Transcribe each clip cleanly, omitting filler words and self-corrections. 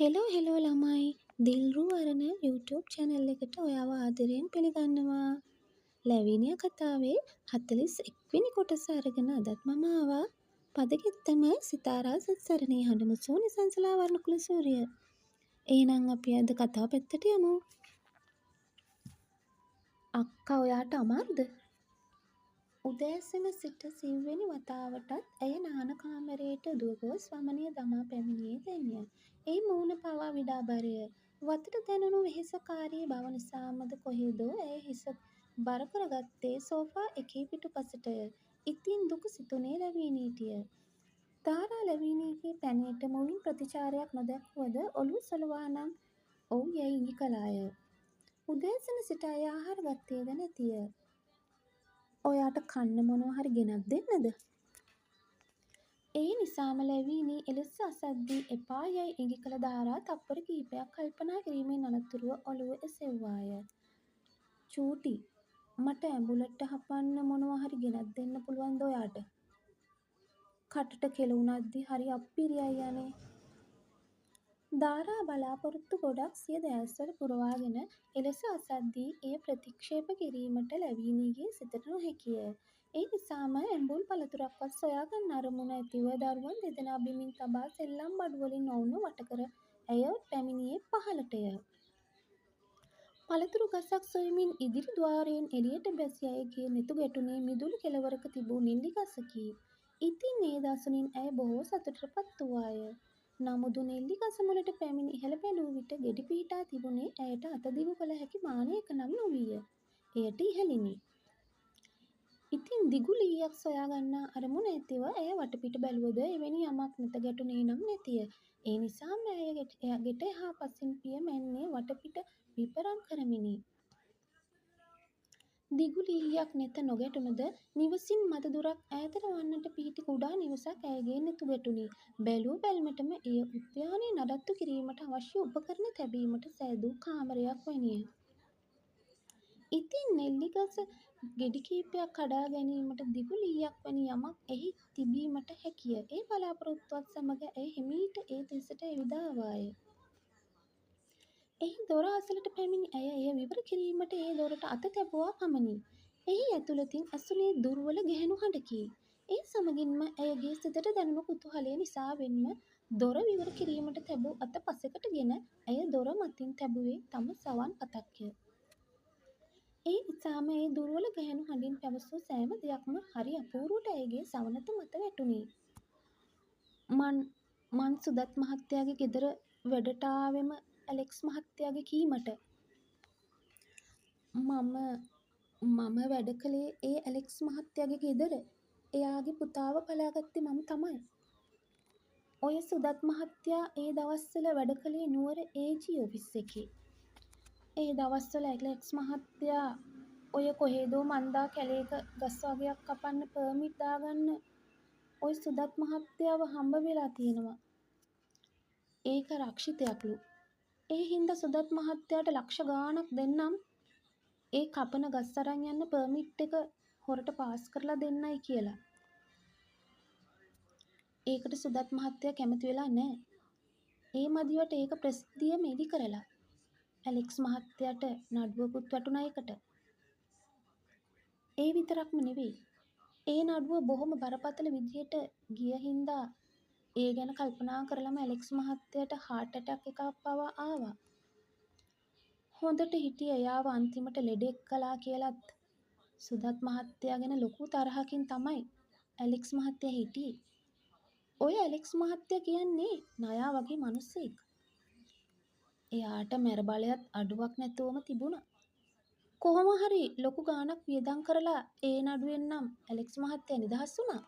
Hello ළමයි දිල්රු අරන YouTube channel එකට ඔයාව ආදරයෙන් පිළිගන්නවා. ලැවිනිය කතාවේ 41 වෙනි කොටස අරගෙන අදත් මම ආවා. පදගෙත්තම සිතාරා සත්සරණේ හඬමුසෝ නිසංසලා වර්ණකුල සූරිය. එහෙනම් අපි අද කතාව පැත්තට යමු. අක්කා ඔයාට අමාරුද? උදෑසන සිට සිව්වෙනි වතාවටත් ඇය නාන කාමරයට දුව ගොස් වමනිය දමා පැමිණියේ දැන්ය. ඒ මූණ පවා විඩාබරය. වතට දැනුණු වෙහෙසකාරී බව නිසාමද කොහෙදෝ ඇය හිස බර කරගත්තේ සෝෆා එකේ පිටුපසටය. ඉතින් දුක සිතුනේ ලැවීනීටය. තාරා ලැවීනීගේ පැනයට මුවින් ප්‍රතිචාරයක් නොදැක්වුවද ඔළුව සොලවා නම් ඔව් යැයි ඉඟි කළාය. උදෑසන සිට ඇය ආහාර ගත්තේද නැතිය. ඔයාට කන්න මොනවා හරි ගෙනත් දෙන්නද? ඒ නිසාම ලැවීනී එලෙස අසද්දී එපා යැයි ඉඟි කළ දාරා තප්පර කිහිපයක් කල්පනා කිරීමෙන් අනතුරුව ඔළුව එසෙව්වාය. චූටි මට ඇඹුලට හපන්න මොනවා හරි ගෙනත් දෙන්න පුළුවන්ද ඔයාට? කටට කෙල උනද්දි හරි අප්පිරියයි අනේ. දාරා බලාපොරොත්තු ගොඩක් සිය දෑස්වල පුරවාගෙන එලෙස අසද්දී එය ප්‍රතික්ෂේප කිරීමට ලැවීනීගේ සිතට නොහැකිය. ඒ නිසාම ඇඹුල් පළතුරක්වත් සොයාගන්න අරමුණ ඇතිව දරුවන් දෙදෙනා බිමින් තබා සෙල්ලම් බඩුවලින් ඔවුන්ව වටකර ඇය පැමිණියේ පහළටය. පළතුරු ගසක් සොයමින් ඉදිරි ද්වාරයෙන් එළියට බැසි ඇයගේ නෙතු ගැටුනේ මිදුළු කෙළවරක තිබූ නිල්ලි ගසකි. ඉතින් ඒ දසුනින් ඇය බොහෝ සතුටට පත් වූවාය. නමුදු නෙල්ලි ගස මුලට පැමිණ ඉහළ බැලූ විට ගෙඩි පිහිටා තිබුණේ ඇයට අතදිගු කළ හැකි මානයක නම් නොවිය. එයට ඉහළිනි. ඉතින් දිගු ලීයක් සොයාගන්නා අරමුණ ඇතිව ඇය වටපිට බැලුවද එවැනි යමක් නෙත ගැටුණේ නම් නැතිය. ඒ නිසාම ඇය ගෙට එහා පසින් පිය මැන්නේ වටපිට විපරම් කරමිනි. දිගු ලීයක් නෙත නොගැටුණද නිවසින් මද දුරක් ඈතට වන්නට පිහිටි කුඩා නිවසක් ඇයගේ නෙතු ගැටුණි. බැලූ බැල්මටම එය උද්‍යානය නඩත්තු කිරීමට අවශ්‍ය උපකරණ තැබීමට සෑදූ කාමරයක් වැනිය. ඉතින් නෙල්ලි ගස ගෙඩි කීපයක් කඩා ගැනීමට දිගු ලීයක් වැනි යමක් එහි තිබීමට හැකිය. ඒ බලාපොරොත්තුවත් සමග ඇය හෙමිහිට ඒ දෙසට ඇවිද ආවාය. එහි දොර අසලට පැමිණි ඇය එය විවර කිරීමට ඒ දොරට අත තැබුවා පමණි. එහි ඇතුළතින් ඇසුනේ දුර්වල ගැහැණු හඬකි. ඒ සමගින්ම ඇයගේ සිතට දැනුණු කුතුහලය නිසාවෙන්ම දොර විවර කිරීමට තැබූ අත පසෙකට ගෙන ඇය දොර මතින් තැබුවේ තම සවන් පතක්ය. ඒ නිසාම ඒ දුර්වල ගැහැණු හඬින් පැවසූ සෑම දෙයක්ම හරි අපූරුවට ඇයගේ සවනත මත වැටුණි. මං සුදත් මහත්තයාගේ ගෙදර වැඩට ආවෙම ඇලෙක්ස් මහත්තයාගේ කීමට. මම වැඩ කළේ ඒ ඇලෙක්ස් මහත්තයාගේ ගෙදර. එයාගේ පුතාව බලාගත්තේ මම තමයි. ඔය සුදත් මහත්තයා ඒ දවස්වල වැඩ කළේ නුවර AG ඔෆිස් එකේ. ඒ දවස්වල ඇලෙක්ස් මහත්තයා ඔය කොහෙදෝ මන්දා කැලේක ගස් වගයක් කපන්න පර්මිට් දාගන්න ඔය සුදත් මහත්තයාව හම්බ වෙලා තියෙනවා. ඒක රක්ෂිතයක්ලු. ඒ හින්දා සුදත් මහත්තයාට ලක්ෂ ගාණක් දෙන්නම් ඒ කපන ගස් අරන් යන්න පර්මිට් එක හොරට පාස් කරලා දෙන්නයි කියලා. ඒකට සුදත් මහත්තයා කැමති වෙලා නෑ. ඒ මදිවට ඒක ප්‍රසිද්ධියම එලි කරලා. ඇලෙක්ස් මහත්තයාට නඩුවකුත් වැටුණා ඒකට. ඒ විතරක්ම නෙවෙයි. ඒ නඩුව බොහොම බරපතල විදියට ගිය හින්දා ඒ ගැන කල්පනා කරලම ඇලෙක්ස් මහත්තයාට හાર્ට් ඇටැක් එකක් පවා ආවා. හොඳට හිටිය එයාව අන්තිමට ලෙඩෙක් කළා කියලත් සුදත් මහත්තයා ගැන ලොකු තරහකින් තමයි ඇලෙක්ස් මහත්තයා හිටියේ. ඔය ඇලෙක්ස් මහත්තයා කියන්නේ නයා වගේ මිනිස්සෙක්. එයාට මැර බලයත් අඩුවක් නැතුවම තිබුණා. කොහොම හරි ලොකු ගාණක් වියදම් කරලා ඒ නඩුවෙන් නම් ඇලෙක්ස් මහත්තයා නිදහස් වුණා.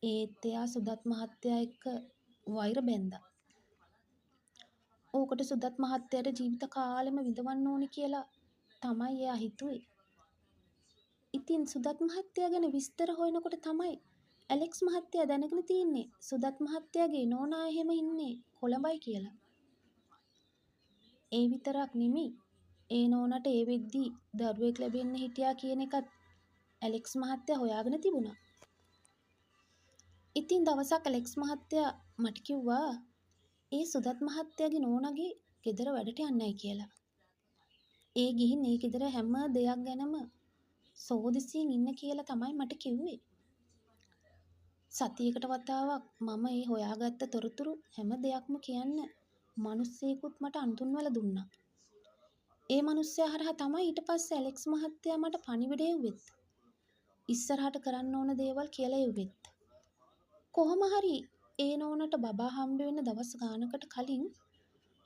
ඒත් එයා සුදත් මහත්තයා එක්ක වෛර බැන්දා. ඕකට සුදත් මහත්තයාට ජීවිත කාලෙම විඳවන්න ඕනි කියලා තමයි එයා හිතුවේ. ඉතින් සුදත් මහත්තයා ගැන විස්තර හොයනකොට තමයි ඇලෙක්ස් මහත්තයා දැනගෙන තියන්නේ සුදත් මහත්තයාගේ නෝනා එහෙම ඉන්නේ කොළඹයි කියලා. ඒ විතරක් නෙමෙයි. ඒ නෝනට ඒ වෙද්දි දරුවෙක් ලැබෙන්න හිටියා කියන එකත් ඇලෙක්ස් මහත්තයා හොයාගෙන තිබුණා. ඉතින් දවසක් ඇලෙක්ස් මහත්තයා මට කිව්වා ඒ සුදත් මහත්තයාගේ නෝනගේ ගෙදර වැඩට යන්නයි කියලා. ඒ ගිහින් ඒ ගෙදර හැම දෙයක් ගැනම සෝදිසියෙන් ඉන්න කියලා තමයි මට කිව්වේ. සතියකට වතාවක් මම ඒ හොයාගත්ත තොරතුරු හැම දෙයක්ම කියන්න මිනිස්සෙකුත් මට අඳුන්වල දුන්නා. ඒ මිනිස්සයා හරහා තමයි ඊට පස්සේ ඇලෙක්ස් මහත්තයා මට පණිවිඩය එව්වෙත්. ඉස්සරහට කරන්න ඕන දේවල් කියලා එව්වෙත්. කොහොම හරි ඒ නෝනට බබා හම්බ වෙන්න දවස් ගානකට කලින්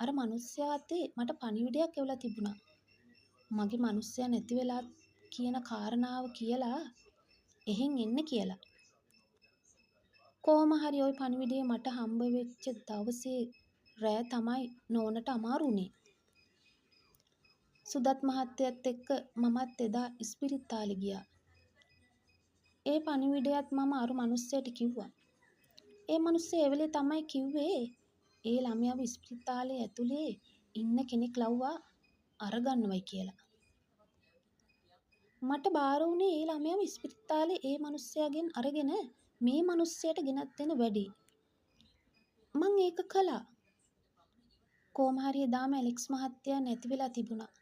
අර මිනිස්සයා අතේ මට පණිවිඩයක් එවලා තිබුණා. මගේ මිනිස්සයා නැති වෙලා කියන කාරණාව කියලා එහෙන් එන්න කියලා. කොහොම හරි ওই පණිවිඩය මට හම්බ වෙච්ච දවසේ රෑ තමයි නෝනට අමාරු වුණේ. සුදත් මහත්තයත් එක්ක මමත් එදා ඉස්පිරිතාලේ ගියා. ඒ පණිවිඩයත් මම අර මිනිස්සයාට කිව්වා. ඒ මිනිස්සයා ඒ වෙලේ තමයි කිව්වේ ඒ ළමයාව ඉස්පිරිතාලේ ඇතුලේ ඉන්න කෙනෙක් ලව්වා අරගන්නවයි කියලා. මට බාර වුණේ ඒ ළමයාව ඉස්පිරිතාලේ ඒ මිනිස්සයාගෙන් අරගෙන මේ මිනිස්සයාට ගෙනත් දෙන වැඩේ. මං ඒක කළා. කොහොම හරි එදාම ඇලෙක්ස් මහත්තයා නැති වෙලා තිබුණා.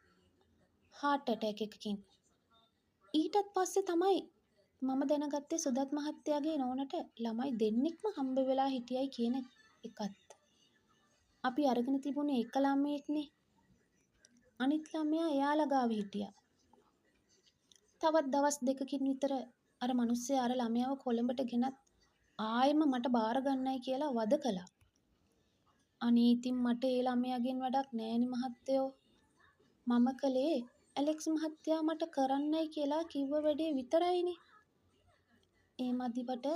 heart attack එකකින්. ඊටත් පස්සේ තමයි මම දැනගත්තේ සුදත් මහත්තයාගේ නෝනට ළමයි දෙන්නෙක්ම හම්බ වෙලා හිටියයි කියන එකත්. අපි අරගෙන තිබුණේ එක ළමයෙක්නේ. අනිත් ළමයා එයාලා ගාව හිටියා. තවත් දවස් දෙකකින් විතර අර මිනිස්සයා අර ළමයාව කොළඹට ගෙනත් ආයෙම මට බාර ගන්නයි කියලා වද කළා. අනේ ඉතින් මට ඒ ළමයාගෙන් වැඩක් නෑනේ මහත්තයෝ. මම කලේ ඇලෙක්ස් මහත්තයා මට කරන්නයි කියලා කිව්ව වැඩේ විතරයිනේ. ඒ මදිවට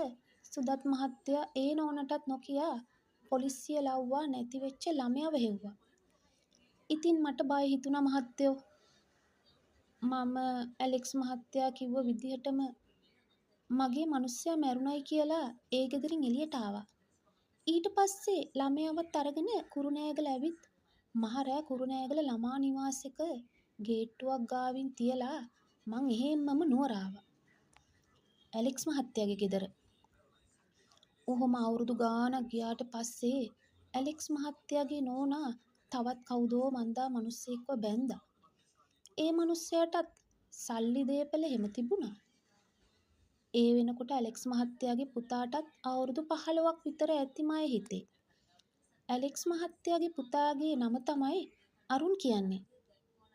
සුදත් මහත්තයා ඒ නෝනටත් නොකියා පොලිසිය ලව්වා නැති වෙච්ච ළමයාව හෙව්වා. ඉතින් මට බය හිතුණා මහත්තයෝ. මම ඇලෙක්ස් මහත්තයා කිව්ව විදිහටම මගේ මිනිස්සයා මැරුණයි කියලා ඒ ගෙදරින් එළියට ආවා. ඊට පස්සේ ළමයාවත් අරගෙන කුරුණෑගල ඇවිත් මහරෑ කුරුණෑගල ළමා නිවාසෙක ගේට්ටුවක් ගාවින් තියලා මං එහෙම්මම නුවර ආවා. ඇලෙක්ස් මහත්තයාගේ ගෙදර. ඔහොම අවුරුදු ගාණක් ගියාට පස්සේ ඇලෙක්ස් මහත්තයාගේ නෝනා තවත් කවුදෝ මන්දා මිනිස්සෙක්ව බැන්දා. ඒ මිනිස්සයාටත් සල්ලි දේපල හැම තිබුණා. ඒ වෙනකොට ඇලෙක්ස් මහත්තයාගේ පුතාටත් අවුරුදු 15ක් විතර ඇතිමයි හිතේ. ඇලෙක්ස් මහත්තයාගේ පුතාගේ නම තමයි අරුන් කියන්නේ.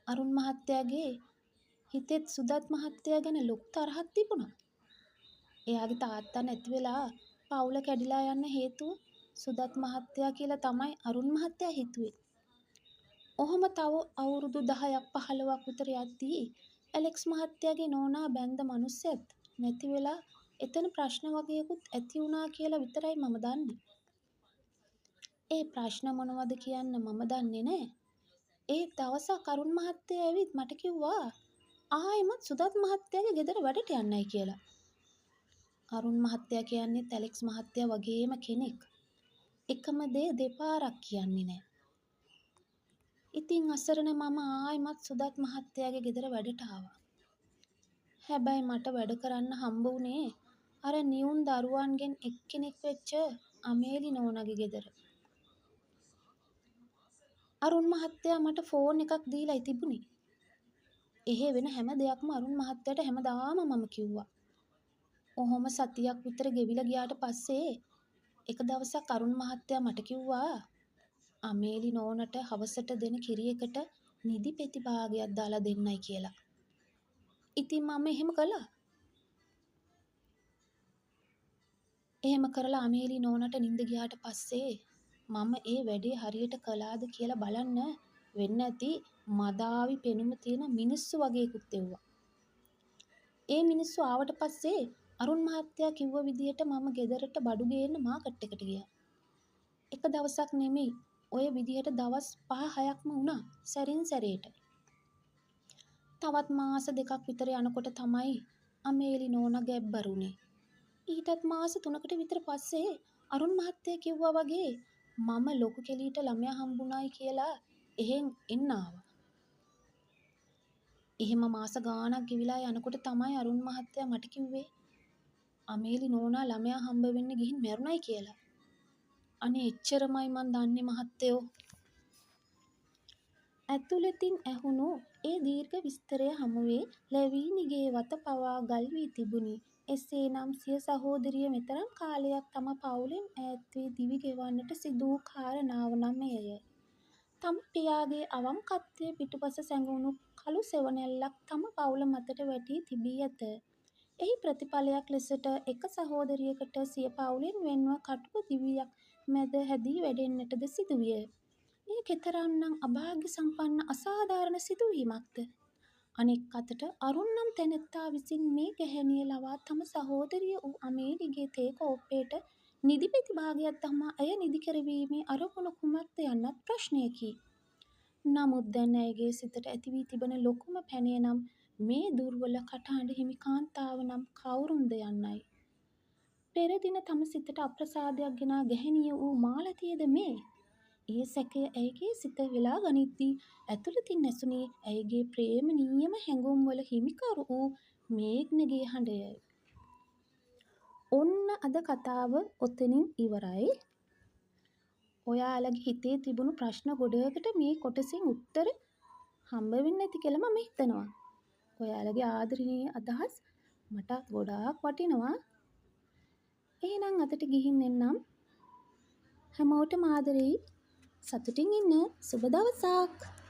අරුන් මහත්තයාගේ හිතෙත් සුදත් මහත්තයා ගැන ලොකු තරහක් තිබුණා. එයාගේ තාත්තා නැති වෙලා පවුල කැඩිලා යන්න හේතුව සුදත් මහත්තයා කියලා තමයි අරුන් මහත්තයා හිතුවේ. ඔහොම තව අවුරුදු 10ක් 15ක් විතර යද්දී ඇලෙක්ස් මහත්තයාගේ නෝනා බැන්ද මිනිස්සෙත් නැති වෙලා එතන ප්‍රශ්න වගේකුත් ඇති වුණා කියලා විතරයි මම දන්නේ. ඒ ප්‍රශ්න මොනවද කියන්න මම දන්නේ නැහැ. ඒ දවසක් අරුන් මහත්තයා ඇවිත් මට කිව්වා ආයෙමත් සුදත් මහත්තයාගේ ගෙදර වැඩට යන්නයි කියලා. අරුන් මහත්තයා කියන්නේ ඇලෙක්ස් මහත්තයා වගේම කෙනෙක්. එකම දේ දෙපාරක් කියන්නේ නැහැ. ඉතින් අසරණ මම ආයෙමත් සුදත් මහත්තයාගේ ගෙදර වැඩට ආවා. හැබැයි මට වැඩ කරන්න හම්බ වුණේ අර නියුන් දරුවන්ගෙන් එක්කෙනෙක් වෙච්ච අමේලි නෝනාගේ ගෙදර. අරුන් මහත්තයා මට ෆෝන් එකක් දීලා තිබුණේ. එහෙ වෙන හැම දෙයක්ම අරුන් මහත්තයාට හැමදාම මම කිව්වා. ඔහොම සතියක් විතර ගෙවිලා ගියාට පස්සේ එක දවසක් අරුන් මහත්තයා මට කිව්වා අමේලි නෝනට හවසට දෙන කිරියකට නිදි පෙති භාගයක් දාලා දෙන්නයි කියලා. ඉතින් මම එහෙම කළා. එහෙම කරලා අමේලි නෝනට නිින්ද ගියාට පස්සේ මම ඒ වැඩේ හරියට කළාද කියලා බලන්න වෙන්න ඇති මදාවි පෙනුම තියෙන මිනිස්සු වගේකුත් එව්වා. ඒ මිනිස්සු ආවට පස්සේ අරුන් මහත්තයා කිව්ව විදියට මම ගෙදරට බඩු ගේන්න මාකට් එකට ගියා. එක දවසක් නෙමෙයි ඔය විදියට දවස් 5-6ක්ම වුණා සැරින් සැරේට. තවත් මාස 2ක් විතර යනකොට තමයි අමේලි නෝනා ගැබ්බරුනේ. ඊටත් මාස 3කට විතර පස්සේ අරුන් මහත්තයා කිව්වා වගේ මම ලොකු කෙලීට ළමයා හම්බුනායි කියලා එහෙන් එන්න ආවා. එහෙම මාස ගාණක් ගෙවිලා යනකොට තමයි අරුන් මහත්තයා මට කිව්වේ අමේලි නෝනා ළමයා හම්බ වෙන්න ගිහින් මැරුණයි කියලා. අනේ එච්චරමයි මන් දන්නේ මහත්තයෝ. ඇතුළතින් ඇහුණු ඒ දීර්ඝ විස්තරය හමුවේ ලැවීනිගේ වත පවා ගල් වී තිබුණි. එසේනම් සිය සහෝදරිය මෙතරම් කාලයක් තම පවුලෙන් ඈත් වී දිවි ගෙවන්නට සිදු වූ කාරණාව නම් එයය. තම පියාගේ අවංකත්වය පිටුපස සැඟවුණු කළු සෙවණැල්ලක් තම පවුල මතට වැටී තිබී ඇත. එහි ප්‍රතිඵලයක් ලෙසට එක සහෝදරියකට සිය පවුලෙන් වෙන්ව කටුක දිවියක් මැද හැදී වැඩෙන්නටද සිදුවිය. එය කෙතරම්නම් අභාග්‍ය සම්පන්න අසාධාරණ සිදුවීමක්ද? අනෙක් අතට අරුන් නම් තැනැත්තා විසින් මේ ගැහැණිය ලවා තම සහෝදරිය වූ අමේලිගේ තේ කෝප්පයට නිදි පෙති භාගයක් දමා ඇය නිදි කරවීමේ අරමුණ කුමක්ද යන්නත් ප්‍රශ්නයකි. නමුත් දැන් ඇයගේ සිතට ඇති වී තිබෙන ලොකුම පැනය නම් මේ දුර්වල කටහඬ හිමි කාන්තාව නම් කවුරුන්ද යන්නයි. පෙර දින තම සිතට අප්‍රසාදයක් ගෙනා ගැහැණිය වූ මාලතියද මේ? ඒ සැකය ඇයගේ සිත වෙලා ගනිද්දී ඇතුළතින් ඇසුණේ ඇයගේ ප්‍රේමනීයම හැඟුම්වල හිමිකරු වූ මේඝ්නගේ හඬය. ඔන්න අද කතාව ඔතනින් ඉවරයි. ඔයාලගේ හිතේ තිබුණු ප්‍රශ්න ගොඩකට මේ කොටසින් උත්තර හම්බ වෙන්න ඇති කියලා මම හිතනවා. ඔයාලගේ ආදරණීය අදහස් මට ගොඩාක් වටිනවා. එහෙනම් අදට ගිහින් එන්නම්. හැමෝටම ආදරෙයි. සතුටින් ඉන්න. සුබ දවසක්.